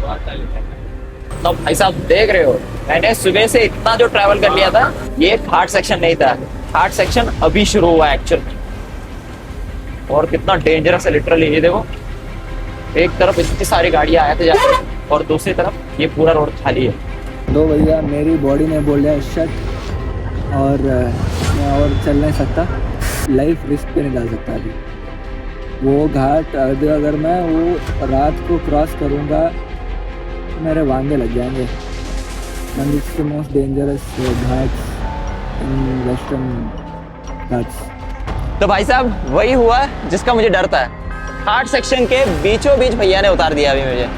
तो भाई साहब देख रहे हो, मैंने सुबह से इतना जो ट्रैवल कर लिया था, ये घाट सेक्शन नहीं था। घाट सेक्शन अभी शुरू हुआ है एक्चुअली। और कितना डेंजरस है लिटरली। ये देखो, एक तरफ इतनी सारी गाड़ियां आए थे जाते और दूसरी तरफ ये पूरा रोड खाली है। दो भैया, मेरी बॉडी ने बोल दिया शट, और मैं और चल नहीं सकता, लाइफ रिस्क पे नहीं डाल सकता अभी। वो घाट अगर मैं वो रात को क्रॉस करूँगा तो मेरे वांगे लग जाएंगे। And it's the most dangerous Ghats in western Ghats. तो भाई साहब वही हुआ जिसका मुझे डर था। घाट सेक्शन के बीचों बीच भैया ने उतार दिया अभी मुझे।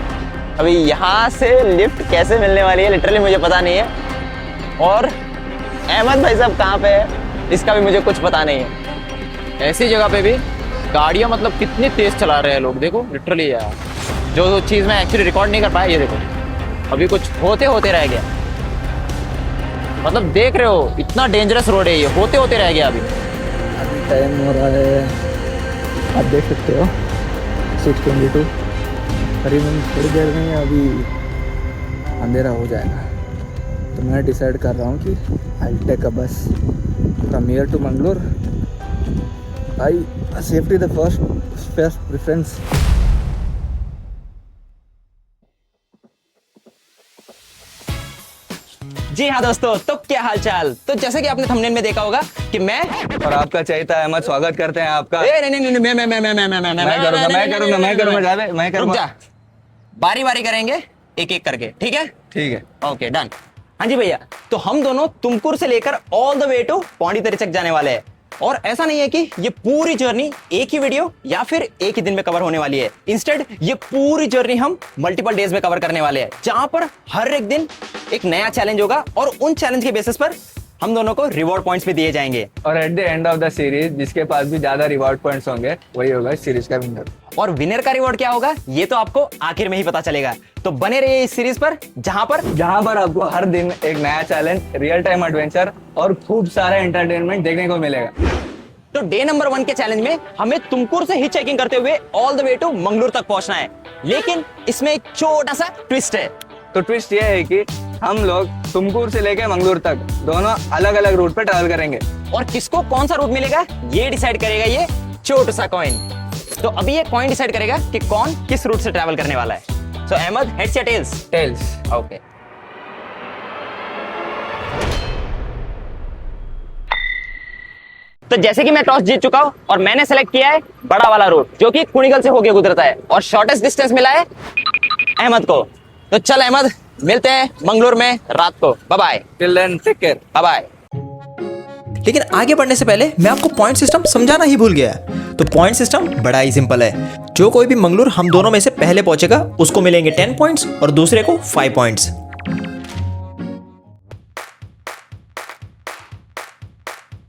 अभी यहाँ से लिफ्ट कैसे मिलने वाली है लिटरली मुझे पता नहीं है। और अहमद भाई साहब कहाँ पे है इसका भी मुझे कुछ पता नहीं है। ऐसी जगह पे भी गाड़ियाँ मतलब कितनी तेज चला रहे हैं लोग, देखो लिटरली यार। जो चीज़ मैं एक्चुअली रिकॉर्ड नहीं कर पाया, ये देखो अभी कुछ होते होते रह गया। मतलब देख रहे हो इतना डेंजरस रोड है, ये होते होते रह गया। अभी टाइम हो रहा है, आप देख सकते हो 6:22। करीबन थोड़ी देर में अभी अंधेरा हो जाएगा। तो मैं डिसाइड कर रहा हूँ कि आई टेक अ बस फ्रॉम हियर टू मंगलोर। भाई सेफ्टी द फर्स्ट प्रेफरेंस। जी हाँ दोस्तों, तो क्या हाल चाल। तो जैसे कि आपने थंबनेल में देखा होगा कि मैं और आपका चहेता अहमद स्वागत करते हैं आपका। नहीं नहीं नहीं मैं करूंगा जावे, मैं रुक करूंगा। जा, बारी बारी करेंगे एक एक करके, ठीक है? ठीक है। Okay done. हाँ जी भैया, तो हम दोनों तुमकुर से लेकर all the way to Pondicherry तक जाने वाले हैं। और ऐसा नहीं है कि ये पूरी जर्नी एक ही वीडियो या फिर एक ही दिन में कवर होने वाली है। इंस्टेड ये पूरी जर्नी हम मल्टीपल डेज में कवर करने वाले हैं, जहां पर हर एक दिन एक नया चैलेंज होगा और उन चैलेंज के बेसिस पर हम दोनों को रिवॉर्ड पॉइंट्स भी दिए जाएंगे। और at the end of the series जिसके पास भी ज्यादा रिवॉर्ड पॉइंट्स होंगे वही होगा इस सीरीज का विनर। और विनर का रिवॉर्ड क्या होगा ये तो आपको आखिर में ही पता चलेगा। तो बने रहिए इस सीरीज पर, जहां पर आपको हर दिन एक नया चैलेंज, रियल टाइम एडवेंचर और खूब सारा एंटरटेनमेंट देखने को मिलेगा। तो डे नंबर 1 के चैलेंज में हमें तुमकुर से ही चेकिंग करते हुए all the way to Mangalore तक पहुंचना है। लेकिन इसमें एक छोटा सा ट्विस्ट है। तो ट्विस्ट ये है कि हम लोग तुमकुर से लेकर मंगलूर तक दोनों अलग अलग रूट पे ट्रैवल करेंगे। और किसको कौन सा रूट मिलेगा ये डिसाइड करेगा ये छोटा सा कॉइन। तो अभी ये कॉइन डिसाइड करेगा कि कौन किस रूट से ट्रैवल करने वाला है। सो अहमद, हेड्स या टेल्स? टेल्स। ओके। तो जैसे कि मैं टॉस जीत चुका हूं और मैंने सेलेक्ट किया है बड़ा वाला रूट, जो कि कुणिगल से होके गुजरता है और शॉर्टेस्ट डिस्टेंस मिला है अहमद को। तो चल अहमद, मिलते हैं मंगलूर में रात को। Bye bye. Till then take care. Bye bye. लेकिन आगे बढ़ने से पहले मैं आपको पॉइंट सिस्टम समझाना ही भूल गया। तो पॉइंट सिस्टम बड़ा ही सिंपल है। जो कोई भी मंगलूर हम दोनों में से पहले पहुंचेगा उसको मिलेंगे 10 पॉइंट्स और दूसरे को 5 पॉइंट्स।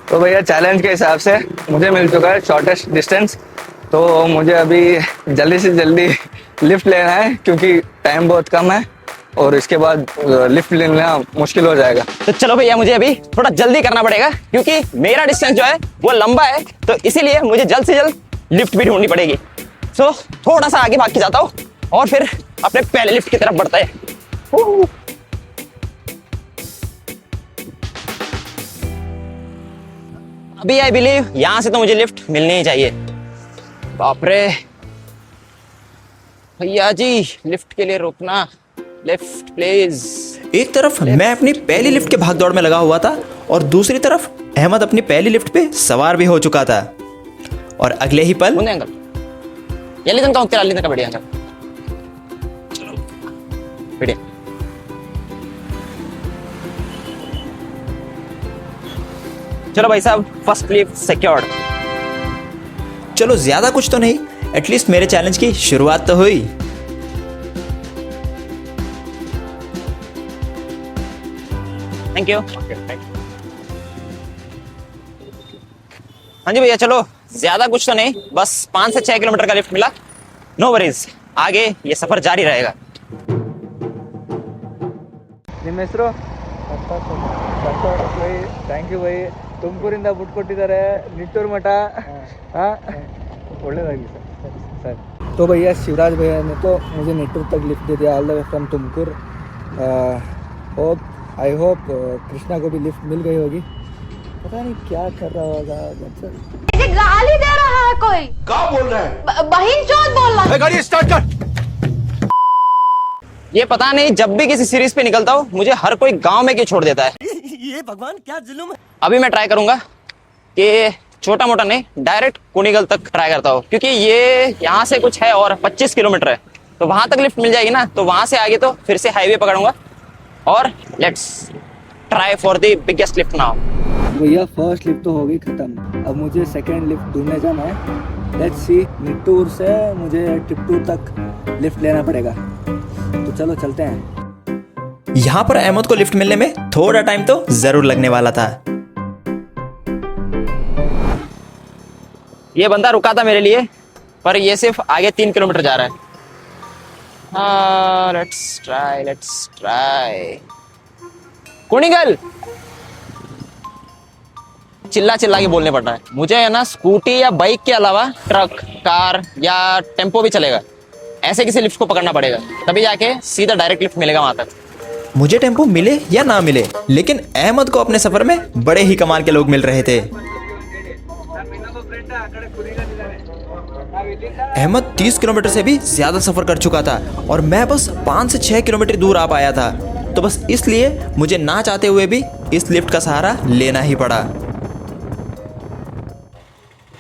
तो भैया चैलेंज के हिसाब से मुझे मिल चुका है शॉर्टेस्ट डिस्टेंस। तो मुझे अभी जल्दी से जल्दी लिफ्ट लेना है क्योंकि टाइम बहुत कम है और इसके बाद लिफ्ट लेना मुश्किल हो जाएगा। तो चलो भैया, मुझे अभी थोड़ा जल्दी करना पड़ेगा क्योंकि मेरा डिस्टेंस जो है वो लंबा है। तो इसीलिए मुझे जल्द से जल्द लिफ्ट भी ढूंढनी पड़ेगी। सो थोड़ा सा आगे भाग के जाता हूँ और फिर अपने पहले लिफ्ट की तरफ बढ़ता है। अभी आई बिलीव यहां से तो मुझे लिफ्ट मिलनी ही चाहिए। बाप रे भैया जी, लिफ्ट के लिए रुकना। Lift please. एक तरफ मैं अपनी पहली लिफ्ट के भागदौड़ में लगा हुआ था और दूसरी तरफ अहमद अपनी पहली लिफ्ट पे सवार भी हो चुका था। और अगले ही पल अंकल ಎಲ್ಲಿಂದ ಹೋಗ್ತೀರಾ ಅಲ್ಲಿಂದ ಕಬಡ್ಡಿ ಅಂಕಲ್। ಚಲೋ ಬಿಡಿ। चलो भाई साहब, फर्स्ट लिफ्ट सिक्योर्ड। चलो ज्यादा कुछ तो नहीं, एटलीस्ट मेरे चैलेंज की शुरुआत तो हुई। Thank you. हाँ जी भैया, चलो ज्यादा कुछ तो नहीं, बस 5 से 6 किलोमीटर का लिफ्ट मिला। नो वरीज, आगे ये सफर जारी रहेगा। ನಿಮ್ಮ ಹೆಸರು? Thank you by. ತುಮಕೂರಿಂದ ಬಿಟ್ಟು ಕೊಟ್ಟಿದ್ದಾರೆ ನಿಟ್ಟೂರು ಮಠ. ಹಾಂ, ಒಳ್ಳೇದಾಗಲಿ ಸರ್. ಸರ್ तो भैया शिवराज भैया ने तो मुझे नेटवर्क तक लिफ्ट दे दिया all the way from Tumkur. I hope Krishna को भी लिफ्ट मिल गई होगी। पता नहीं क्या कर रहा होगा मतलब। मुझे गाली दे रहा है कोई। क्या बोल रहा है? बहिन चौथ बोल रहा है। गाड़ी स्टार्ट कर। ये पता नहीं जब भी किसी सीरीज पे निकलता हूँ मुझे हर कोई गांव में क्यों छोड़ देता है। ये भगवान क्या जुल्म है। अभी मैं ट्राई करूंगा कि छोटा मोटा नहीं डायरेक्ट कुनीगल तक ट्राई करता हूँ, क्योंकि ये यहाँ से कुछ है और 25 किलोमीटर है, तो वहां तक लिफ्ट मिल जाएगी ना, तो वहां से आगे तो फिर से हाईवे पकड़ूंगा और let's try for the biggest lift now. भैया फर्स्ट लिफ्ट तो हो गई खत्म, अब मुझे सेकंड लिफ्ट ढूंढने जाना है। लेट्स सी, निट्टूर से मुझे टिप्टूर तक लिफ्ट लेना पड़ेगा, तो चलो चलते हैं। यहाँ पर अहमद को लिफ्ट मिलने में थोड़ा टाइम तो जरूर लगने वाला था। ये बंदा रुका था मेरे लिए, पर ये सिर्फ आगे 3 किलोमीटर जा रहा है। Let's try Kunigal. चिल्ला चिल्ला के बोलने पड़ रहा है मुझे, है ना। स्कूटी या बाइक के अलावा ट्रक, कार या टेम्पो भी चलेगा, ऐसे किसी लिफ्ट को पकड़ना पड़ेगा, तभी जाके सीधा डायरेक्ट लिफ्ट मिलेगा वहां तक। मुझे टेम्पो मिले या ना मिले, लेकिन अहमद को अपने सफर में बड़े ही कमाल के लोग मिल रहे थे। अहमद 30 किलोमीटर से भी ज्यादा सफर कर चुका था और मैं बस 5 से 6 किलोमीटर दूर आ पाया था, तो बस इसलिए मुझे ना चाहते हुए भी इस लिफ्ट का सहारा लेना ही पड़ा।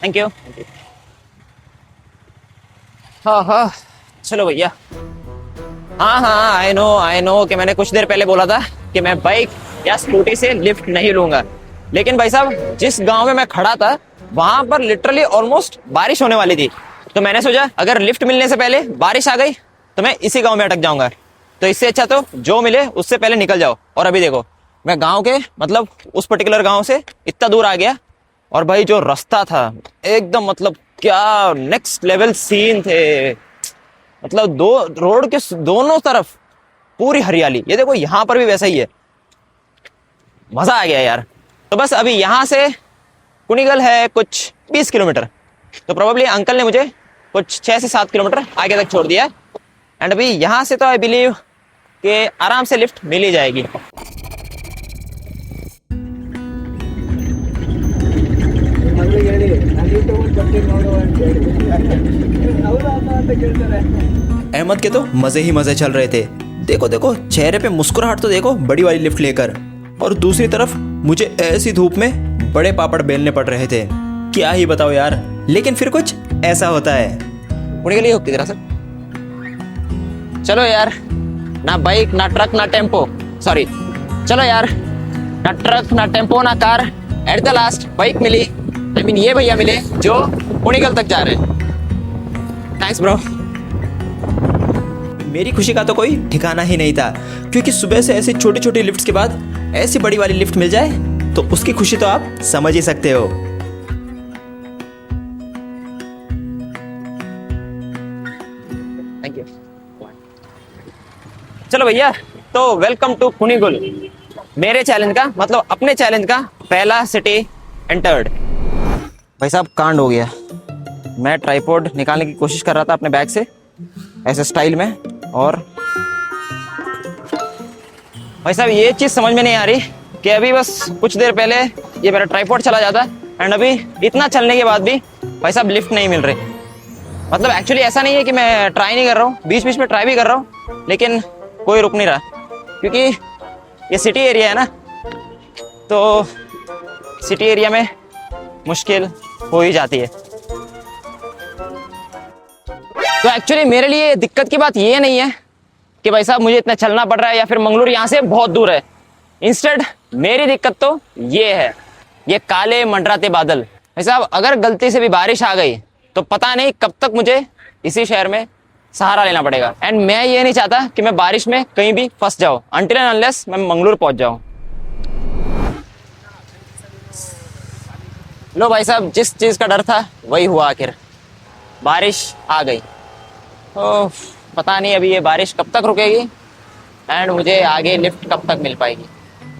Thank you. हाँ चलो भैया। हाँ आई नो कि मैंने कुछ देर पहले बोला था कि मैं बाइक या स्कूटी से लिफ्ट नहीं लूंगा, लेकिन भाई साहब जिस गांव में मैं खड़ा था वहां पर लिटरली ऑलमोस्ट बारिश होने वाली थी, तो मैंने सोचा अगर लिफ्ट मिलने से पहले बारिश आ गई तो मैं इसी गांव में अटक जाऊंगा, तो इससे अच्छा तो जो मिले उससे पहले निकल जाओ। और अभी देखो मैं गांव के मतलब उस पर्टिकुलर गांव से इतना दूर आ गया, और भाई जो रास्ता था एकदम मतलब क्या नेक्स्ट लेवल सीन थे, मतलब दो रोड के दोनों तरफ पूरी हरियाली। ये देखो यहाँ पर भी वैसा ही है, मजा आ गया यार। तो बस अभी यहाँ से कुनीगल है कुछ 20 किलोमीटर, तो प्रोबेबली अंकल ने मुझे कुछ 6 से 7 किलोमीटर आगे तक छोड़ दिया, एंड अभी यहाँ से तो आई बिलीव कि आराम से लिफ्ट मिल ही जाएगी। अहमद के तो मजे ही मजे चल रहे थे। देखो देखो चेहरे पे मुस्कुराहट तो देखो बड़ी वाली लिफ्ट लेकर, और दूसरी तरफ मुझे ऐसी धूप में बड़े पापड़ बेलने पड़ रहे थे। क्या ही बताओ यार, लेकिन फिर कुछ ऐसा होता है। उन्हीं के लिए होती तरह से। चलो यार, ना बाइक ना ट्रक ना टेम्पो, सॉरी चलो यार, ना ट्रक ना टेम्पो ना car, at the last bike मिली। आई मीन ये भैया मिले जो कुनीगल तक जा रहे हैं। Thanks bro. मेरी खुशी का तो कोई ठिकाना ही नहीं था, क्योंकि सुबह से ऐसी छोटी छोटी लिफ्ट्स के बाद ऐसी बड़ी वाली लिफ्ट मिल जाए तो उसकी खुशी तो आप समझ ही सकते हो। Thank you. चलो भैया, तो वेलकम टू कुनीगल। मेरे चैलेंज का मतलब अपने चैलेंज का पहला सिटी एंटर्ड। भाई साहब कांड हो गया। मैं ट्राइपॉड निकालने की कोशिश कर रहा था अपने बैग से ऐसे स्टाइल में, और भाई साहब ये चीज समझ में नहीं आ रही कि अभी बस कुछ देर पहले ये मेरा ट्राइपॉड चला जाता, एंड अभी इतना चलने के बाद भी भाई साहब लिफ्ट नहीं मिल रही। मतलब एक्चुअली ऐसा नहीं है कि मैं ट्राई नहीं कर रहा हूँ, बीच बीच में ट्राई भी कर रहा हूँ, लेकिन कोई रुक नहीं रहा, क्योंकि ये सिटी एरिया है ना, तो सिटी एरिया में मुश्किल हो ही जाती है। तो एक्चुअली मेरे लिए दिक्कत की बात ये नहीं है कि भाई साहब मुझे इतना चलना पड़ रहा है या फिर मंगलूर यहाँ से बहुत दूर है। इंस्टेड मेरी दिक्कत तो ये है, ये काले मंडराते बादल। भाई साहब अगर गलती से भी बारिश आ गई तो पता नहीं कब तक मुझे इसी शहर में सहारा लेना पड़ेगा, एंड मैं ये नहीं चाहता कि मैं बारिश में कहीं भी फंस जाऊं अनटिल एंड अनलेस मैं मंगलूर पहुंच जाऊं। लो भाई साहब, जिस चीज का डर था वही हुआ, आखिर बारिश आ गई। तो पता नहीं अभी ये बारिश कब तक रुकेगी एंड मुझे आगे लिफ्ट कब तक मिल पाएगी।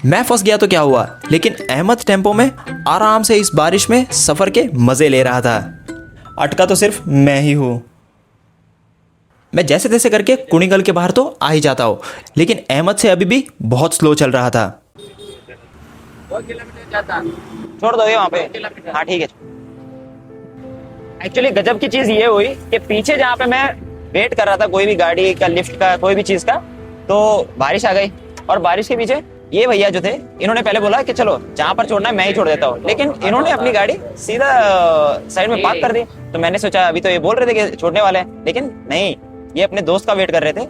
मैं फंस गया तो क्या हुआ, लेकिन अहमद टेम्पो में आराम से इस बारिश में सफर के मजे ले रहा था। अटका तो सिर्फ मैं ही हूँ। मैं जैसे तैसे करके कुणिगल के बाहर तो आ ही जाता हूँ, लेकिन अहमद से अभी भी बहुत स्लो चल रहा था। छोड़ दो ये वहाँ पे। हाँ ठीक है। एक्चुअली गजब की चीज ये हुई कि पीछे जहाँ पे मैं वेट कर रहा था कोई भी गाड़ी का, लिफ्ट का, कोई भी चीज का, तो बारिश आ गई। और बारिश के पीछे ये भैया जो थे, इन्होंने पहले बोला कि चलो जहां पर छोड़ना है मैं ही छोड़ देता हूँ, लेकिन इन्होंने अपनी गाड़ी सीधा साइड में पार्क कर दी। तो मैंने सोचा अभी तो ये बोल रहे थे कि छोड़ने वाले हैं, लेकिन नहीं, ये अपने दोस्त का वेट कर रहे थे।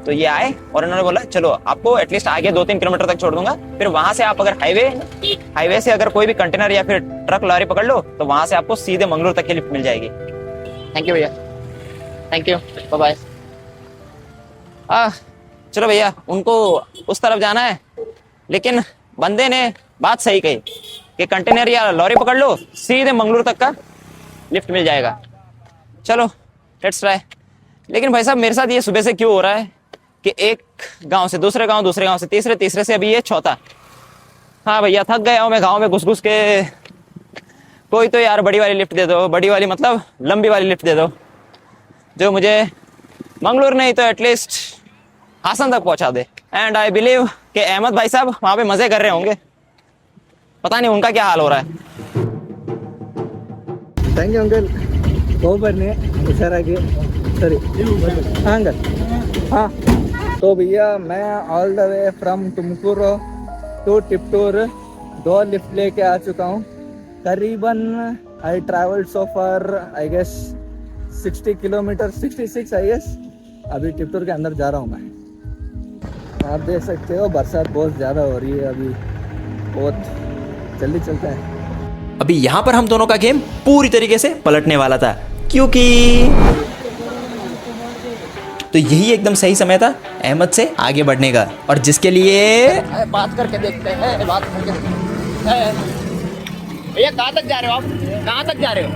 तो ये आए और इन्होंने बोला चलो आपको एटलीस्ट आगे 2-3 किलोमीटर तक छोड़ दूंगा, फिर वहां से आप अगर हाईवे से अगर कोई भी कंटेनर या फिर ट्रक लॉरी पकड़ लो तो वहां से आपको सीधे मंगलूर तक की लिफ्ट मिल जाएगी। थैंक यू भैया, थैंक यू, बाय बाय। चलो भैया, उनको उस तरफ जाना है, लेकिन बंदे ने बात सही कही कि कंटेनर या लॉरी पकड़ लो सीधे मंगलूर तक का लिफ्ट मिल जाएगा। चलो लेट्स ट्राई। लेकिन भाई साहब मेरे साथ ये सुबह से क्यों हो रहा है कि एक गांव से दूसरे गांव, दूसरे गांव से तीसरे, तीसरे से अभी ये चौथा। हाँ भैया, थक गया हूं मैं गांव में घुस घुस के। कोई तो यार बड़ी वाली लिफ्ट दे दो, बड़ी वाली मतलब लंबी वाली लिफ्ट दे दो, जो मुझे मंगलूर नहीं तो एटलीस्ट हासन तक पहुंचा दे। एंड आई बिलीव कि अहमद भाई साहब वहां पे मजे कर रहे होंगे, पता नहीं उनका क्या हाल हो रहा है। थैंक यू अंकल, वो बनने हुशार आगे सॉरी। हाँ अंकल, हाँ। तो भैया मैं all the way from Tumkur to Tiptur 2 lift लेके आ चुका हूँ। करीबन I travelled so far I guess 60 kilometre, 66 I guess. अभी टिप्टूर के अंदर जा रहा हूँ मैं। आप देख सकते हो बरसात बहुत ज़्यादा हो रही है अभी, बहुत जल्दी चलता है। अभी यहाँ पर हम दोनों का गेम पूरी तरीके से पलटने वाला था, क्योंकि तो यही एकदम सही समय था अहमद से आगे बढ़ने का, और जिसके लिए बात करके देखते हैं, बात करके देखते हैं। भैया कहाँ तक जा रहे हो आप, कहाँ तक जा रहे हो?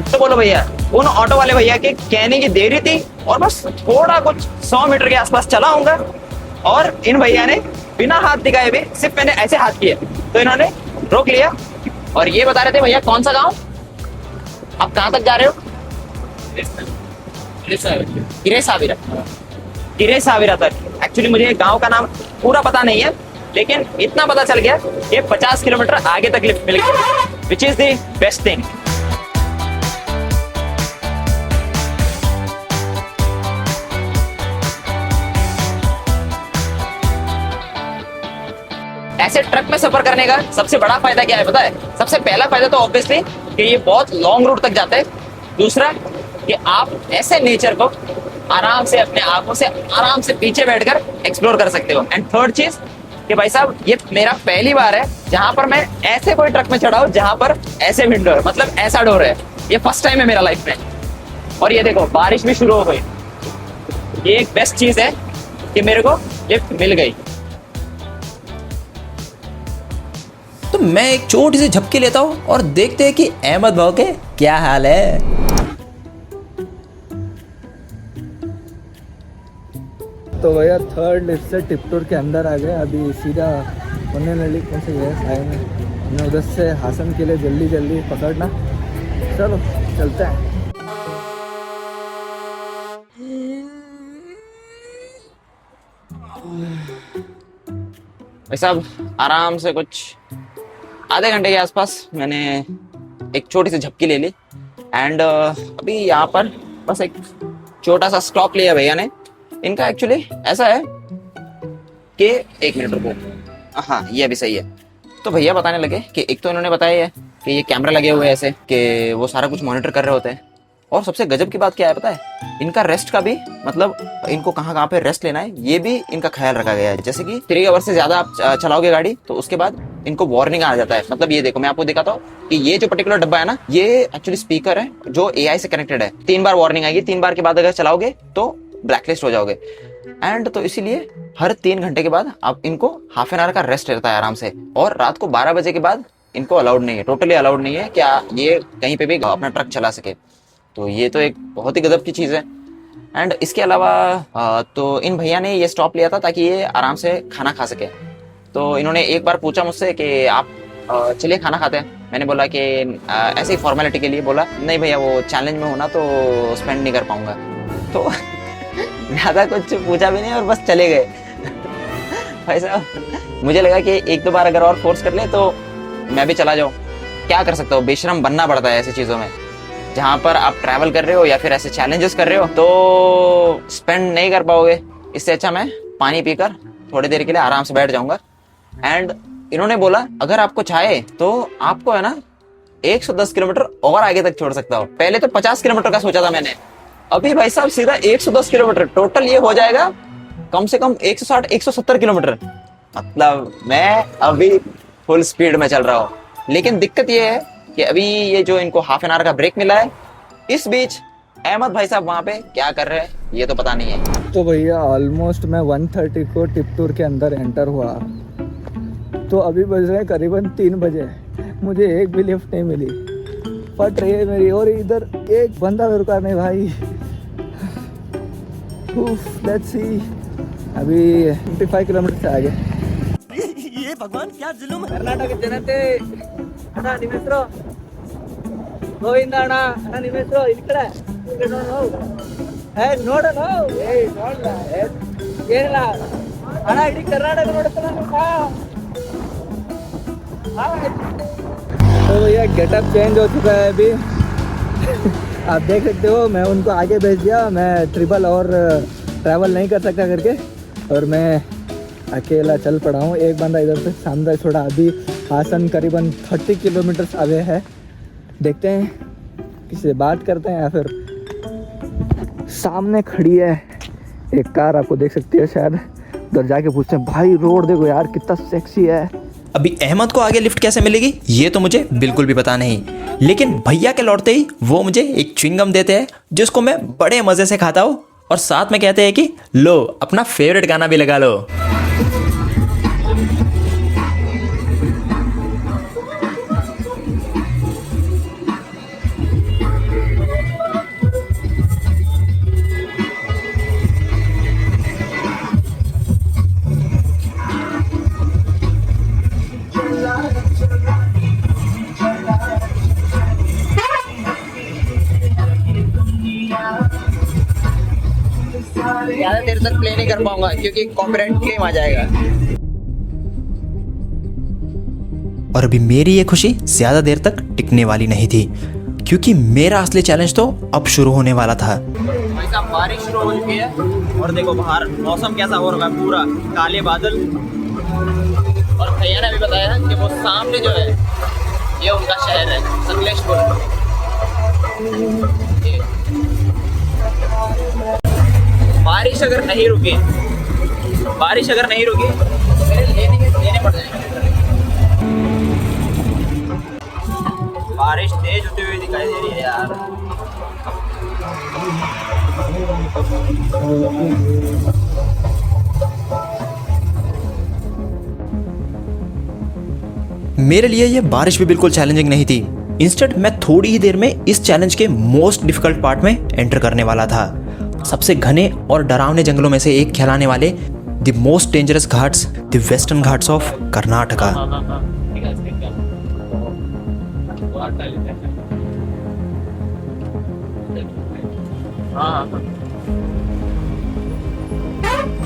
तो बोलो भैया, उन ऑटो वाले भैया के कहने की देरी थी और बस थोड़ा कुछ 100 मीटर के आसपास चला होऊंगा, और इन भैया ने बिना हाथ दिखाए भी, सिर्फ मैंने ऐसे हाथ किए तो इन्होंने रोक लिया और ये बता रहे थे भैया कौन सा गांव, आप कहाँ तक जा रहे हो? किरे साविरा तक। एक्चुअली मुझे गांव का नाम पूरा पता नहीं है, लेकिन इतना पता चल गया कि 50 किलोमीटर आगे तक लिफ्ट मिल गई, which is the best thing. ऐसे ट्रक में सफर करने का सबसे बड़ा फायदा क्या है पता है? सबसे पहला फायदा तो ऑब्वियसली कि ये बहुत लॉन्ग रूट तक जाता है। दूसरा कि आप ऐसे नेचर को आराम से अपने आंखों से आराम से पीछे बैठकर एक्सप्लोर कर सकते हो। एंड थर्ड चीज कि भाई साहब ये मेरा पहली बार है जहां पर मैं ऐसे कोई ट्रक में चढ़ा हूं जहां पर ऐसे विंडो है, मतलब ऐसा डोर है। ये फर्स्ट टाइम है मेरा लाइफ में। और ये देखो बारिश भी शुरू हो गई। ये एक बेस्ट चीज है कि मेरे को लिफ्ट मिल गई। तो मैं एक छोटी सी झपकी लेता हूँ और देखते हैं कि अहमद भाव के क्या हाल है। तो भैया थर्ड लिफ्ट से टिप्टूर के अंदर आ गए। अभी सीधा पुणे नली कौन से गैस आएंगे, हमें उधर से हासन के लिए जल्दी जल्दी पकड़ना। चलो चलते हैं। भाई साहब आराम से कुछ आधे घंटे के आसपास मैंने एक छोटी सी झपकी ले ली। एंड अभी यहाँ पर बस एक छोटा सा स्टॉप लिया भैया ने। इनका एक्चुअली ऐसा है कि एक मिनट रुको, हाँ ये अभी सही है। तो भैया बताने लगे कि एक तो इन्होंने बताया है कि ये कैमरा लगे हुए हैं ऐसे कि वो सारा कुछ मॉनिटर कर रहे होते हैं। और सबसे गजब की बात क्या है पता है? इनका रेस्ट का भी, मतलब इनको कहाँ कहाँ पे रेस्ट लेना है ये भी इनका ख्याल रखा गया है। जैसे कि 3 आवर से ज्यादा आप चलाओगे गाड़ी तो उसके बाद इनको वार्निंग आ जाता है। मतलब ये देखो मैं आपको दिखाता हूँ कि ये जो पर्टिकुलर डब्बा है ना, ये एक्चुअली स्पीकर है जो AI से कनेक्टेड है। 3 बार वार्निंग आएगी, 3 बार के बाद अगर चलाओगे तो ब्लैकलिस्ट हो जाओगे। एंड तो इसीलिए हर 3 घंटे के बाद आप इनको हाफ एन आवर का रेस्ट रहता है आराम से। और रात को 12 बजे के बाद इनको अलाउड नहीं है, टोटली अलाउड नहीं है क्या ये कहीं पे भी अपना ट्रक चला सके। तो ये तो एक बहुत ही गजब की चीज़ है। एंड इसके अलावा तो इन भैया ने ये स्टॉप लिया था ताकि ये आराम से खाना खा सके। तो इन्होंने एक बार पूछा मुझसे कि आप चलिए खाना खाते हैं। मैंने बोला कि ऐसे ही फॉर्मेलिटी के लिए बोला, नहीं भैया वो चैलेंज में होना तो स्पेंड नहीं कर पाऊंगा। तो ज़्यादा कुछ पूछा भी नहीं और बस चले गए। भाई साहब मुझे लगा कि एक दो बार अगर और फोर्स कर ले तो मैं भी चला जाऊँ। क्या कर सकता हूँ, बेशरम बनना पड़ता है ऐसी चीज़ों में। जहाँ पर आप ट्रैवल कर रहे हो या फिर ऐसे चैलेंजेस कर रहे हो तो स्पेंड नहीं कर पाओगे। इससे अच्छा मैं पानी पीकर थोड़ी देर के लिए आराम से बैठ जाऊंगा। एंड इन्होंने बोला अगर आपको चाहे तो आपको है ना 110 किलोमीटर और आगे तक छोड़ सकता हूँ। पहले तो 50 किलोमीटर का सोचा था मैंने, अभी भाई साहब सीधा 110 किलोमीटर। टोटल ये हो जाएगा कम से कम 160-170 किलोमीटर। मतलब मैं अभी फुल स्पीड में चल रहा हूँ। लेकिन दिक्कत ये है कि अभी ये जो इनको हाफ एन आवर का ब्रेक मिला है, इस बीच अहमद भाई साहब वहाँ पे क्या कर रहे हैं ये तो पता नहीं है। तो भैया ऑलमोस्ट मैं 1:30 को टिप्टूर के अंदर एंटर हुआ, तो अभी बज रहे हैं करीबन 3 बजे। मुझे एक भी लिफ्ट नहीं मिली, फट रही है मेरी। और इधर एक बंदा भी रुका नहीं भाई। लेट्स सी, अभी 55 किलोमीटर से आगे। ये भगवान क्या जुल्म है। ಕರ್ನಾಟಕ ಜನತೆ ಅಣ್ಣ ನಿಮ್ಮ ಹೆಸರು ಗೋವಿಂದ ಅಣ್ಣ. ಅಣ್ಣ ನಿಮ್ಮ ಹೆಸರು ಈ ಕಡೆ ನೋಡೋಣ. ನೋಡಲ್ಲ ಏನಿಲ್ಲ ಅಣ್ಣ, ಇಡೀ ಕರ್ನಾಟಕ ನೋಡ್ತಾನ. तो भैया गेटअप चेंज हो चुका है अभी। आप देख सकते हो मैं उनको आगे भेज दिया। मैं ट्रिपल और ट्रैवल नहीं कर सकता करके, और मैं अकेला चल पड़ा हूँ। एक बंदा इधर से सामने छोड़ा। अभी हासन करीबन 30 किलोमीटर आगे है। देखते हैं किसी से बात करते हैं या फिर सामने खड़ी है एक कार, आपको देख सकती है शायद। उधर जाके पूछते हैं भाई रोड देखो यार कितना सेक्सी है। अभी अहमद को आगे लिफ्ट कैसे मिलेगी ये तो मुझे बिल्कुल भी पता नहीं, लेकिन भैया के लौटते ही वो मुझे एक च्युइंगम देते हैं जिसको मैं बड़े मज़े से खाता हूँ, और साथ में कहते हैं कि लो अपना फेवरेट गाना भी लगा लो। ज़्यादा देर तक प्ले नहीं कर पाऊंगा क्योंकि कॉपीराइट क्लेम आ जाएगा। और अभी मेरी ये खुशी ज़्यादा देर तक टिकने वाली नहीं थी, क्योंकि मेरा असली चैलेंज तो अब शुरू होने वाला था। भाई साहब बारिश शुरू हो चुकी है और देखो बाहर मौसम कैसा हो रहा है, पूरा काले बादल। और भैया ने भी बताया कि वो सामने जो है ये उनका शहर है सकलेशपुर। बारिश अगर नहीं रुकी तो मेरे लेने पड़ जाएंगे। बारिश तेज होती हुई दिखाई दे रही है यार। मेरे लिए ये बारिश भी बिल्कुल चैलेंजिंग नहीं थी। इंस्टेड मैं थोड़ी ही देर में इस चैलेंज के मोस्ट डिफिकल्ट पार्ट में एंटर करने वाला था। सबसे घने और डरावने जंगलों में से एक कहलाने वाले the most dangerous Ghats, the western Ghats of Karnataka.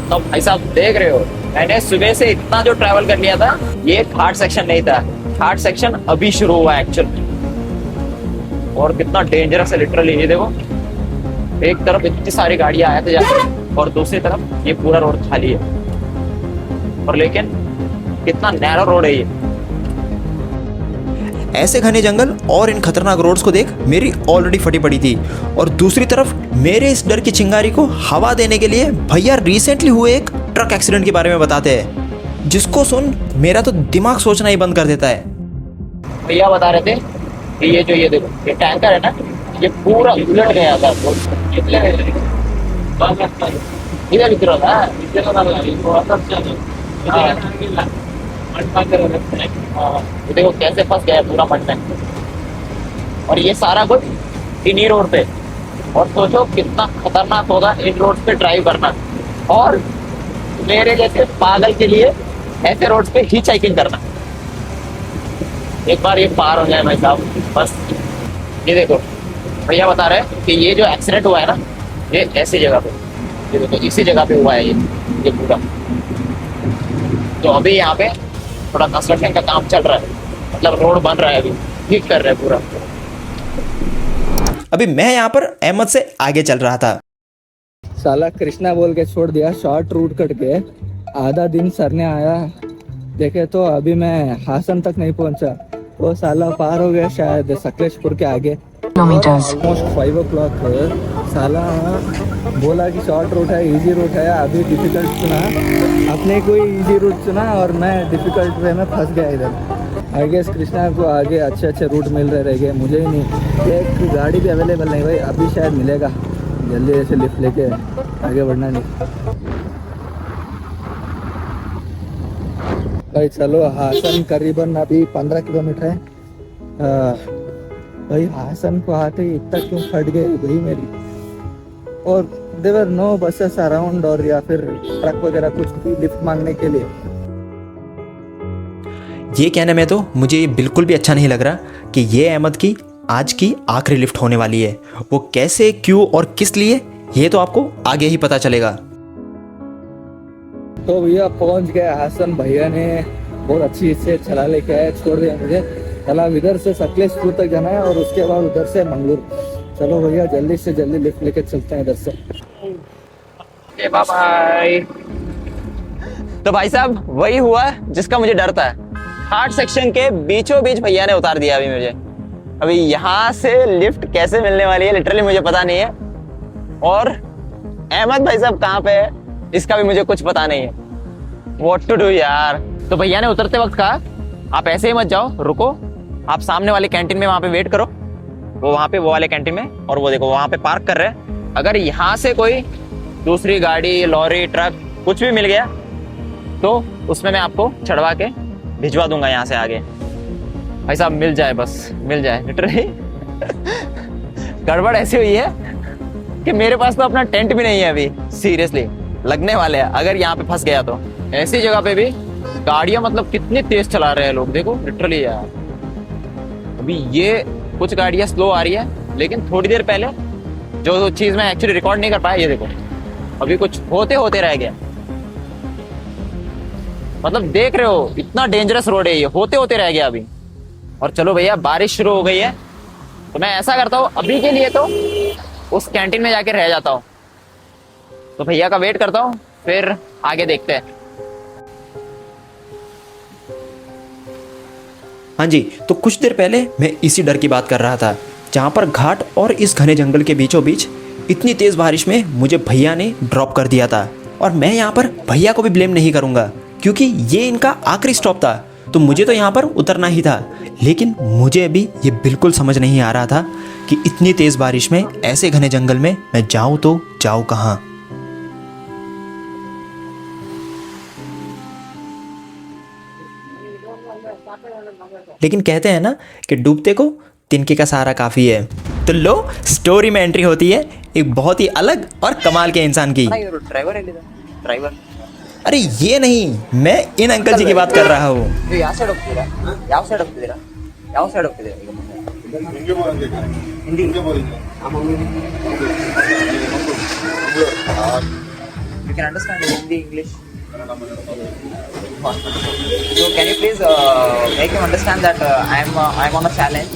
तो भाई साहब देख रहे हो, मैंने सुबह से इतना जो ट्रैवल कर लिया था, ये घाट सेक्शन नहीं था। घाट सेक्शन अभी शुरू हुआ है एक्चुअल में। और कितना डेंजरस है लिटरली। ये देखो एक तरफ इतनी सारी गाड़ियां आए थे जाके और दूसरी तरफ ये पूरा रोड खाली है। और लेकिन कितना नैरो रोड है ये। ऐसे घने जंगल और इन खतरनाक रोड्स को देख मेरी ऑलरेडी फटी पड़ी थी, और दूसरी तरफ मेरे इस डर की चिंगारी को हवा देने के लिए भैया रिसेंटली हुए एक ट्रक एक्सीडेंट के बारे में बताते हैं, जिसको सुन मेरा तो दिमाग सोचना ही बंद कर देता है। भैया बता रहे थे कि ये जो ये देखो ये टैंकर है ना, ये पूरा उलट गया था। इधर उतरा था ये देखो कैसे फंस गया पूरा मड में। और ये सारा कुछ इन्हीं रोड पे। और सोचो कितना खतरनाक होगा इन रोड पे ड्राइव करना, और मेरे जैसे पागल के लिए ऐसे रोड पे हिच हाइकिंग करना। एक बार ये पार हो जाए भाई साहब बस। ये देखो भैया बता रहे हैं कि ये जो एक्सीडेंट हुआ है ना, ये ऐसी जगह पे, ये देखो इसी जगह पे हुआ है ये पूरा। तो अभी यहाँ पे थोड़ा कंस्ट्रक्शन का काम चल रहा है, मतलब रोड बन रहा है, अभी ठीक कर रहे हैं पूरा। अभी मैं यहाँ पर अहमद से आगे चल रहा था। साला कृष्णा बोल के छोड़ दिया, शॉर्ट रूट कट के आधा दिन सरने आया, देखे तो अभी मैं हासन तक नहीं पहुंचा। वो साला पार हो गया शायद सकलेशपुर के आगे, ऑलमोस्ट 5 o'clock। साला बोला कि शॉर्ट रूट है, इजी रूट है, अभी डिफिकल्ट चुना, अपने को ही इजी रूट चुना और मैं डिफिकल्ट वे में फंस गया इधर। आई गेस कृष्णा को आगे अच्छे अच्छे रूट मिल रहे गए, मुझे ही नहीं। एक गाड़ी भी अवेलेबल नहीं भाई, अभी शायद मिलेगा, जल्दी ऐसे लिफ्ट लेके आगे बढ़ना नहीं भाई। चलो हासन करीबन अभी 15 किलोमीटर है। भाई हासन को आते ही इतना क्यों फट गए भाई मेरी, और देवर नो बसेस अराउंड, और या फिर ट्रक वगैरह कुछ भी लिफ्ट मांगने के लिए। ये कहने में तो मुझे ये बिल्कुल भी अच्छा नहीं लग रहा कि ये अहमद की आज की आखिरी लिफ्ट होने वाली है। वो कैसे, क्यों और किस लिए, ये तो आपको आगे ही पता चलेगा। तो भैया पहुंच गए हासन, भैया ने बहुत अच्छी से चला लेके आया, छोड़ दिया मुझे। चला इधर से सकलेशपुर तक जाना है और उसके बाद उधर से मंगलूर। चलो भैया जल्दी से जल्दी लिफ्ट लेके चलते हैं इधर से। बाय। तो भाई साहब वही हुआ जिसका मुझे डर था। हार्ड सेक्शन के बीचों बीच भैया ने उतार दिया अभी मुझे। अभी यहाँ से लिफ्ट कैसे मिलने वाली है लिटरली मुझे पता नहीं है, और अहमद भाई साहब कहाँ पे है इसका भी मुझे कुछ पता नहीं है। व्हाट टू डू यार। तो भैया ने उतरते वक्त कहा आप ऐसे ही मत जाओ, रुको, आप सामने वाले कैंटीन में वहां पे वेट करो। वो वहां पे वो वाले कैंटीन में, और वो देखो वहां पे पार्क कर रहे हैं। अगर यहाँ से कोई दूसरी गाड़ी, लॉरी, ट्रक कुछ भी मिल गया तो उसमें मैं आपको चढ़वा के भिजवा दूंगा यहाँ से आगे। भाई साहब मिल जाए, बस मिल जाए लिटरली। गड़बड़ ऐसी हुई है कि मेरे पास तो अपना टेंट भी नहीं है अभी, सीरियसली लगने वाले हैं अगर यहाँ पे फंस गया तो। ऐसी जगह पे भी गाड़ियां मतलब कितनी तेज चला रहे हैं लोग, देखो लिटरली यार। अभी ये कुछ गाड़ियां स्लो आ रही है, लेकिन थोड़ी देर पहले जो चीज मैं एक्चुअली रिकॉर्ड नहीं कर पाया, ये देखो अभी कुछ होते होते रह गया। मतलब देख रहे हो इतना डेंजरस रोड है ये, होते होते रह गया अभी। और चलो भैया बारिश शुरू हो गई है, तो मैं ऐसा करता हूँ अभी के लिए तो उस कैंटीन में जाके रह जाता हूँ। तो भैया का वेट करता हूँ, फिर आगे देखते हैं। हाँ जी, तो कुछ देर पहले मैं इसी डर की बात कर रहा था, जहाँ पर घाट और इस घने जंगल के बीचों बीच इतनी तेज़ बारिश में मुझे भैया ने ड्रॉप कर दिया था। और मैं यहाँ पर भैया को भी ब्लेम नहीं करूँगा, क्योंकि ये इनका आखिरी स्टॉप था, तो मुझे तो यहाँ पर उतरना ही था। लेकिन मुझे अभी ये बिल्कुल समझ नहीं आ रहा था कि इतनी तेज़ बारिश में ऐसे घने जंगल में मैं जाऊँ तो जाऊँ कहाँ। लेकिन कहते हैं ना कि डूबते को तिनके का सहारा काफ़ी है। तो लो स्टोरी में एंट्री होती है एक बहुत ही अलग और कमाल के इंसान की। ड्राइवर है, ड्राइवर। अरे ये नहीं, मैं इन अंकल जी की बात कर रहा हूँ। ಯಾವ ಸೈಡ್ ಹೋಗ್ತೀರಾ? ಯಾವ ಸೈಡ್ ಹೋಗ್ತಿದ್ದೀರಾ? ಯಾವ ಸೈಡ್ ಹೋಗ್ತಿದ್ದೀರಾ? Hindi You can understand Hindi, English. So can you please make him understand that I'm on a challenge.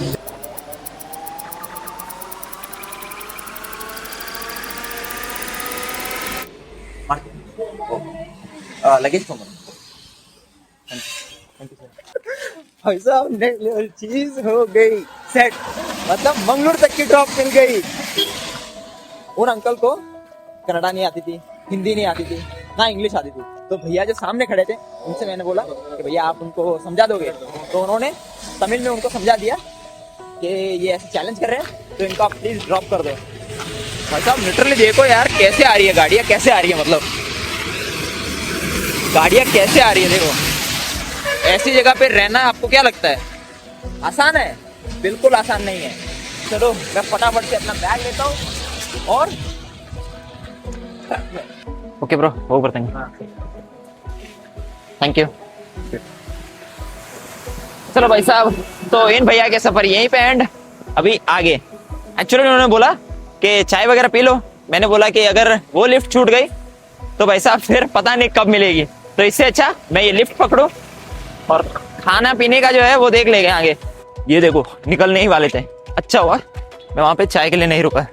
Luggage को भाई साहब नेक्स्ट लेवल चीज हो गई सेट, मतलब मंगलूर तक की ड्रॉप मिल गई। उन अंकल को कन्नड़ा नहीं आती थी, हिंदी नहीं आती थी, ना इंग्लिश आती थी। तो भैया जो सामने खड़े थे उनसे मैंने बोला कि भैया आप उनको समझा दोगे, तो उन्होंने तमिल में उनको समझा दिया कि ये ऐसे चैलेंज कर रहे हैं, तो इनको आप प्लीज ड्रॉप कर दो। भाई साहब लिटरली देखो यार कैसे आ रही है गाड़ियाँ, कैसे आ रही है, मतलब गाड़ियाँ कैसे आ रही है। देखो ऐसी जगह पे रहना आपको क्या लगता है आसान है? बिल्कुल आसान नहीं है। चलो मैं फटाफट से अपना बैग लेता हूँ और okay bro over, thank you. चलो भाई साहब, तो इन भैया के सफर यहीं पे एंड। अभी आगे एक्चुअली उन्होंने बोला कि चाय वगैरह पी लो। मैंने बोला कि अगर वो लिफ्ट छूट गई तो भाई साहब फिर पता नहीं कब मिलेगी, तो इससे अच्छा मैं ये लिफ्ट पकड़ूं और खाना पीने का जो है वो देख लेंगे आगे। ये देखो निकलने ही वाले थे, अच्छा हुआ मैं वहां पे चाय के लिए नहीं रुका।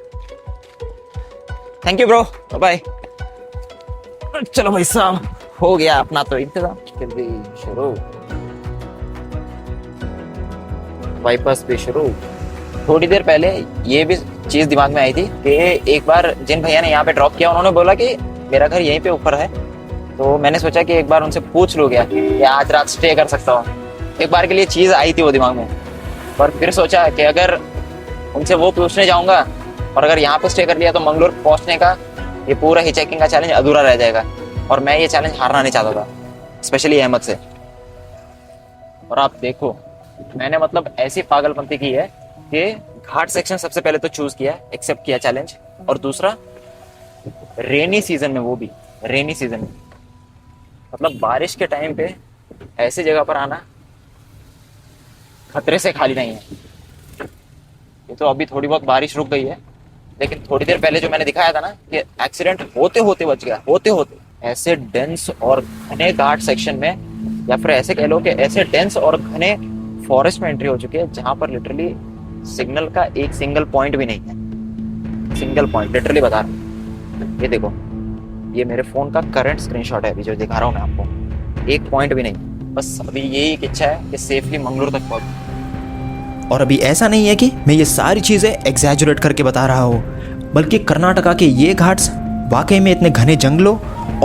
Thank you bro, bye. चलो भाई साहब, हो गया अपना तो इंतजाम। जल्दी शुरू, वाइपर्स भी शुरू। थोड़ी देर पहले ये भी चीज दिमाग में आई थी कि एक बार जिन भैया ने यहाँ पे ड्रॉप किया उन्होंने बोला कि मेरा घर यहीं पे ऊपर है, तो मैंने सोचा कि एक बार उनसे पूछ लूँ क्या कि आज रात स्टे कर सकता हूँ। एक बार के लिए चीज आई थी वो दिमाग में, पर फिर सोचा कि अगर उनसे वो पूछने जाऊंगा और अगर यहाँ पे स्टे कर लिया तो मंगलोर पहुंचने का ये पूरा ही चेकिंग का चैलेंज अधूरा रह जाएगा, और मैं ये चैलेंज हारना नहीं चाहता था, स्पेशली अहमद से। और आप देखो मैंने मतलब ऐसी पागलपंती की है कि घाट सेक्शन सबसे पहले तो चूज किया, एक्सेप्ट किया चैलेंज, और दूसरा रेनी सीजन में, वो भी रेनी सीजन में, मतलब बारिश के टाइम पे ऐसी जगह पर आना खतरे से खाली नहीं है। ये तो अभी थोड़ी बहुत बारिश रुक गई है, लेकिन थोड़ी देर पहले जो मैंने दिखाया था ना कि एक्सीडेंट होते होते बच गया, होते होते। ऐसे डेंस और घने घाट सेक्शन में, या फिर ऐसे कह लो कि ऐसे डेंस और घने फॉरेस्ट में एंट्री हो चुकी है जहां पर लिटरली सिग्नल का एक सिंगल पॉइंट भी नहीं है। सिंगल पॉइंट लिटरली बता रहा हूँ। ये देखो, ये मेरे फोन का करंट स्क्रीनशॉट है अभी जो दिखा रहा हूँ मैं आपको। एक पॉइंट भी नहीं, बस अभी यही एक इच्छा है कि सेफली मंगलोर तक पहुंच। और अभी ऐसा नहीं है कि मैं ये सारी चीज़ें एग्जैजुरेट करके बता रहा हूँ, बल्कि कर्नाटका के ये घाट्स वाकई में इतने घने जंगलों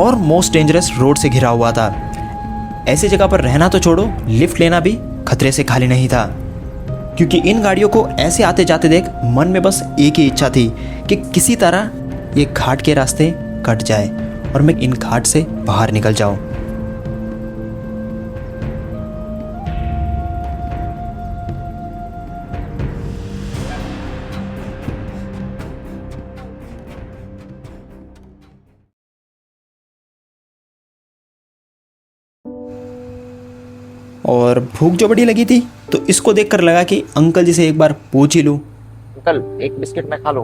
और मोस्ट डेंजरस रोड से घिरा हुआ था। ऐसी जगह पर रहना तो छोड़ो, लिफ्ट लेना भी खतरे से खाली नहीं था, क्योंकि इन गाड़ियों को ऐसे आते जाते देख मन में बस एक ही इच्छा थी कि किसी तरह ये घाट के रास्ते कट जाए और मैं इन घाट से बाहर निकल जाऊं। और भूख जो बड़ी लगी थी तो इसको देखकर लगा कि अंकल जी से एक बार पूछ ही लूं। अंकल एक बिस्किट में खा लो।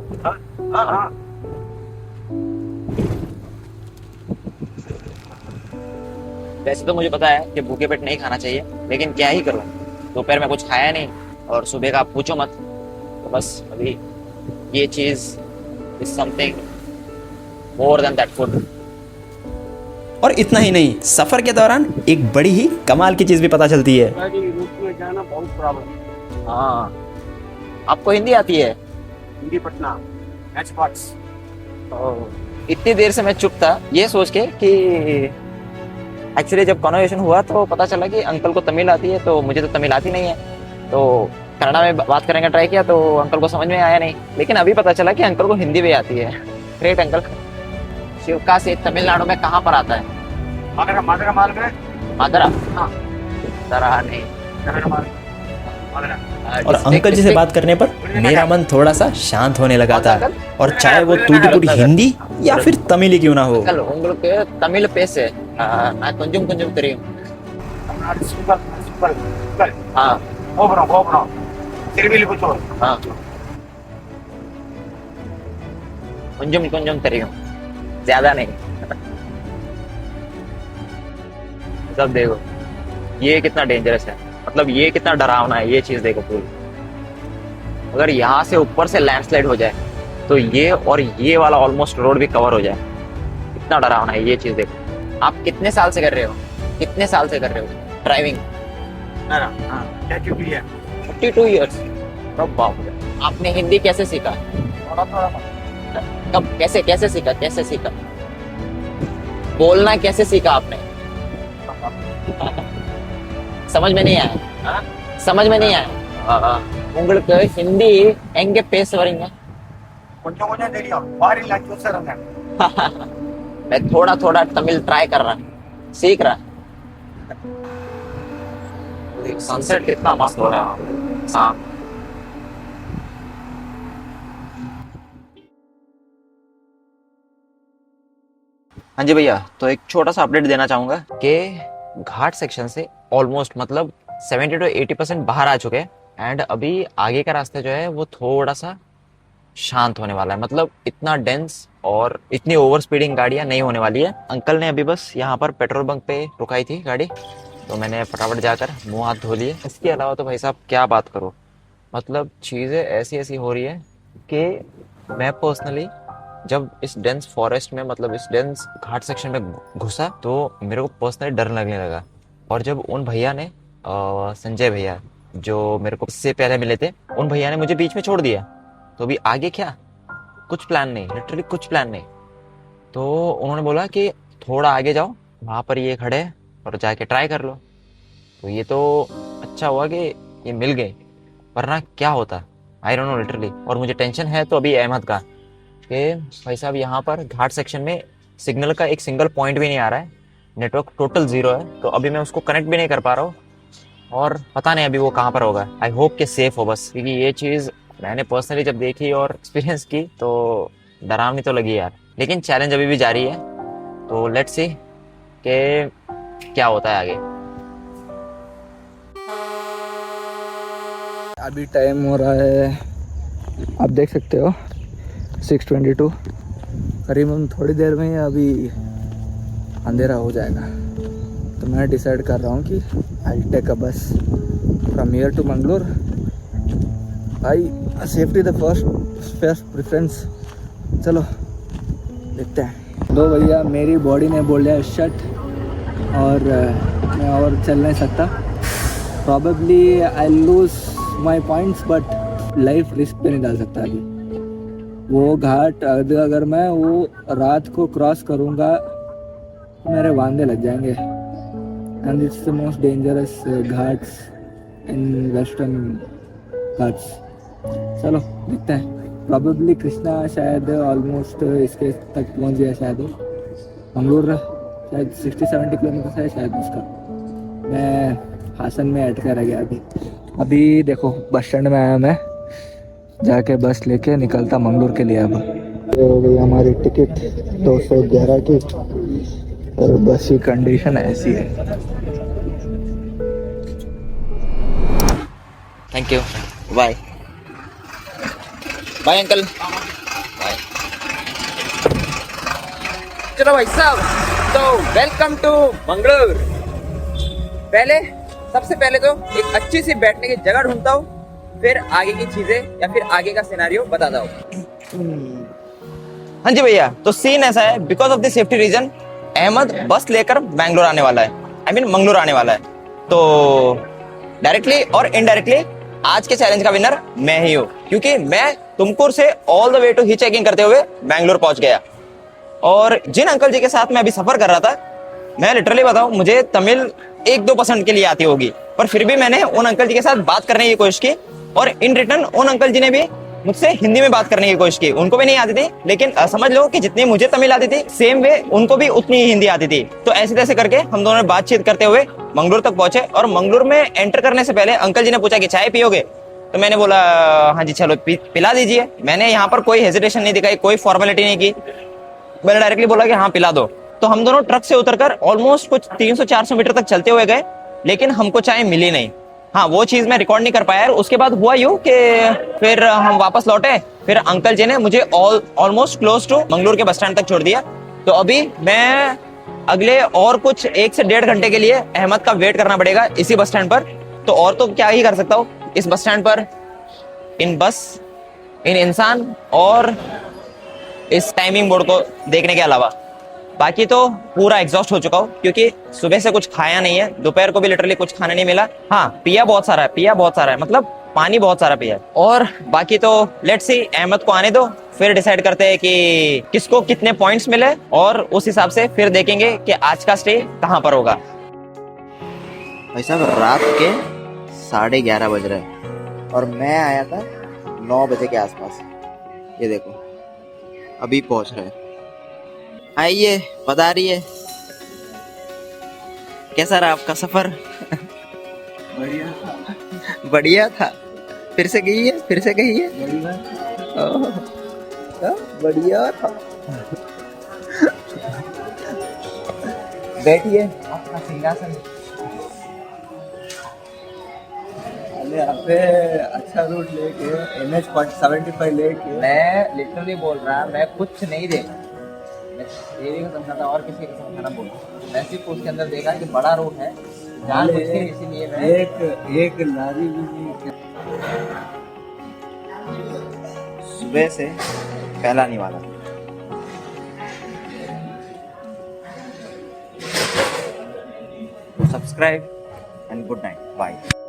वैसे तो मुझे पता है कि भूखे पेट नहीं खाना चाहिए, लेकिन क्या ही करूं, दोपहर में कुछ खाया नहीं और सुबह का आप पूछो मत, तो बस अभी ये चीज is something more than that food. और इतना ही नहीं, सफर के दौरान एक बड़ी ही कमाल की चीज भी पता चलती है। हाँ, आपको हिंदी आती है? हिंदी पटना एक्सपर्ट्स। इतनी देर से मैं चुप था ये सोच के कि एक्चुअली जब कॉन्वर्सेशन हुआ तो पता चला कि अंकल को तमिल आती है, तो मुझे तो तमिल आती नहीं है, तो कन्नड़ा में बात करने का ट्राई किया तो अंकल को समझ में आया नहीं, लेकिन अभी पता चला कि अंकल को हिंदी भी आती है। Great uncle. शिवका से तमिलनाडु में कहाँ पर आता है? मादरा मादरा मार्ग है। मादरा? हाँ। दरा नहीं। मादरा मार्ग। मादरा। और अंकल जी से बात करने पर मेरा मन थोड़ा सा शांत होने लगा था, और चाहे वो टूटी फूटी हिंदी या फिर तमिल ही क्यों ना हो। अंकल உங்களுக்கு தமிழ் பேச நான் கொஞ்சம் கொஞ்சம் தெரியும்। हाँ கோபுரம் கோபுரம் திருவில்லிபுத்தூர்। हाँ கொஞ்சம் கொஞ்சம் தெரியும், ज्यादा नहीं। सब देखो ये कितना डेंजरस है, मतलब ये कितना डरावना है, ये चीज देखो पूरी। अगर यहाँ से ऊपर से लैंडस्लाइड हो जाए तो ये और ये वाला ऑलमोस्ट रोड भी कवर हो जाए, इतना डरावना है ये चीज देखो। आप कितने साल से कर रहे हो, कितने साल से कर रहे हो ड्राइविंग? 32 ईयर्स। बाप रे। आपने हिंदी कैसे सीखा? थोड़ा थोड़ा कब, कैसे कैसे सीखा, कैसे सीखा? बोलना कैसे सीखा आपने? समझ में नहीं आया? समझ में नहीं आया? உங்களுக்கு हिंदी எங்க பேச வரீங்க? கொஞ்சம் கொஞ்சம் தெரியும், ஃபாரின்ல அஞ்சு இருந்தேன்। मैं थोड़ा थोड़ा तमिल ट्राई कर रहा, सीख रहा। सनसेट कितना मस्त हो रहा है। हाँ हाँ जी भैया, तो एक छोटा सा अपडेट देना चाहूंगा कि घाट सेक्शन से ऑलमोस्ट मतलब 70 to 80% बाहर आ चुके हैं एंड अभी आगे का रास्ता जो है वो थोड़ा सा शांत होने वाला है, मतलब इतना डेंस और इतनी ओवर स्पीडिंग गाड़ियां नहीं होने वाली है। अंकल ने अभी बस यहाँ पर पेट्रोल बंक पे रुकाई थी गाड़ी, तो मैंने फटाफट जाकर मुंह हाथ धो लिए। इसके अलावा तो भाई साहब क्या बात करो, मतलब चीज़ें ऐसी ऐसी हो रही है कि मैं पर्सनली जब इस डेंस फॉरेस्ट में, मतलब इस डेंस घाट सेक्शन में घुसा तो मेरे को पर्सनली डर लगने लगा। और जब उन भैया ने संजय भैया जो मेरे को इससे पहले मिले थे, उन भैया ने मुझे बीच में छोड़ दिया, तो अभी आगे क्या, कुछ प्लान नहीं, लिटरली कुछ प्लान नहीं। तो उन्होंने बोला कि थोड़ा आगे जाओ, वहाँ पर ये खड़े हैं और जाके ट्राई कर लो। तो ये तो अच्छा हुआ कि ये मिल गए, वरना क्या होता आई डोंट नो लिटरली। और मुझे टेंशन है तो अभी अहमद का कि भाई साहब यहाँ पर घाट सेक्शन में सिग्नल का एक सिंगल पॉइंट भी नहीं आ रहा है, नेटवर्क टोटल जीरो है, तो अभी मैं उसको कनेक्ट भी नहीं कर पा रहा हूँ और पता नहीं अभी वो कहाँ पर होगा। आई होप कि सेफ हो बस, क्योंकि ये चीज़ मैंने पर्सनली जब देखी और एक्सपीरियंस की तो डरावनी तो लगी यार। लेकिन चैलेंज अभी भी जारी है, तो लेट्स सी कि क्या होता है आगे। अभी टाइम हो रहा है, आप देख सकते हो 6:22, करीबन थोड़ी देर में ही अभी अंधेरा हो जाएगा। तो मैं डिसाइड कर रहा हूँ कि आई टेक अ बस फ्रॉम हियर टू मंगलोर। भाई सेफ्टी द फर्स्ट प्रेफरेंस। चलो देखते हैं। दो भैया मेरी बॉडी ने बोल दिया शट, और मैं और चल नहीं सकता। Probably I lose my points, but life risk पे नहीं डाल सकता अभी। वो घाट अगर मैं वो रात को क्रॉस करूँगा मेरे वांदे लग जाएंगे, and it's the most dangerous Ghats in western Ghats. चलो देखते हैं। प्रॉबेबली कृष्णा शायद ऑलमोस्ट इसके तक पहुंच गया, शायद मंगलोर शायद 60-70 किलोमीटर है शायद उसका। मैं हासन में अटका रह गया अभी देखो बस स्टैंड में आया मैं, जाके बस लेके निकलता मंगलोर के लिए। अब ये हो गई हमारी टिकट 211 की, और बस की कंडीशन ऐसी है। Thank you, bye bye uncle, bye. चलो भाई साहब, तो वेलकम टू मंगलोर। सबसे पहले तो एक अच्छी सी बैठने की जगह ढूंढता हूँ, फिर आगे की चीजें या फिर आगे का सिनेरियो बताता हूँ। हाँ जी भैया, तो सीन ऐसा है, because of the safety reason Ahmed bus लेकर बैंगलोर आने वाला है, आई मीन मंगलोर आने वाला है। तो डायरेक्टली और इनडायरेक्टली आज के चैलेंज का विनर मैं ही हूँ, क्योंकि मैं तुमकुर से ऑल द वे टू ही चेकिंग करते हुए बैंगलोर पहुंच गया। और जिन अंकल जी के साथ मैं अभी सफर कर रहा था, मैं लिटरली बताऊं, मुझे तमिल 1-2% के लिए आती होगी, पर फिर भी मैंने उन अंकल जी के साथ बात करने की कोशिश की, और इन रिटर्न उन अंकल जी ने भी मुझसे हिंदी में बात करने की कोशिश की। उनको भी नहीं आती थी, लेकिन समझ लो कि जितनी मुझे तमिल आती थी सेम वे उनको भी उतनी ही हिंदी आती थी। तो ऐसे तैसे करके हम दोनों ने बातचीत करते हुए मंगलोर तक पहुंचे। और मंगलोर में एंटर करने से पहले अंकल जी ने पूछा कि चाय पियोगे, तो मैंने बोला हाँ जी चलो पिला दीजिए। मैंने यहाँ पर कोई हेजिटेशन नहीं दिखाई, कोई फॉर्मेलिटी नहीं की, मैंने डायरेक्टली बोला कि हाँ पिला दो। तो हम दोनों ट्रक से उतरकर ऑलमोस्ट कुछ 300-400 मीटर तक चलते हुए गए, लेकिन हमको चाय मिली नहीं। हाँ, वो चीज मैं रिकॉर्ड नहीं कर पाया। उसके बाद हुआ यूं कि फिर हम वापस लौटे, फिर अंकल जी ने मुझे ऑलमोस्ट क्लोज टू मंगलोर के बस स्टैंड तक छोड़ दिया। तो अभी मैं अगले और कुछ 1 से 1.5 घंटे के लिए अहमद का वेट करना पड़ेगा इसी बस स्टैंड पर। तो और तो क्या ही कर सकता हूँ इस बस स्टैंड पर, इन इंसान और इस टाइमिंग बोर्ड को देखने के अलावा। बाकी तो पूरा एग्जॉस्ट हो चुका हूँ, क्योंकि सुबह से कुछ खाया नहीं है, दोपहर को भी लिटरली कुछ खाने नहीं मिला। हाँ, पिया बहुत सारा है, मतलब पानी बहुत सारा पिया। और बाकी तो लेट्स सी, अहमद को आने दो, फिर डिसाइड करते हैं कि किसको कितने पॉइंट्स मिले, और उस हिसाब से फिर देखेंगे कि आज का स्टे कहाँ पर होगा। भाई साहब, रात के 11:30 बज रहे हैं और मैं आया था 9 बजे के आसपास। ये देखो अभी पहुंच रहे हैं। आइए, पधारिए। कैसा रहा आपका सफर? बढ़िया था। फिर से कहिए। बढ़िया था। बैठिए, आपका सिंहासन। मैंने यहाँ पे अच्छा रूट लेके NH 75 लेके मैं लिटरली बोल रहा, मैं कुछ नहीं देखा, मैं तेरी को समझा था और किसी को समझाना बोल रहा, मैं सिर्फ उसके अंदर देखा कि बड़ा रोड है, जान बुझ के इसीलिए मैं एक लारी भी नहीं। सुबह से फैलाने वाला। Subscribe and good night, bye.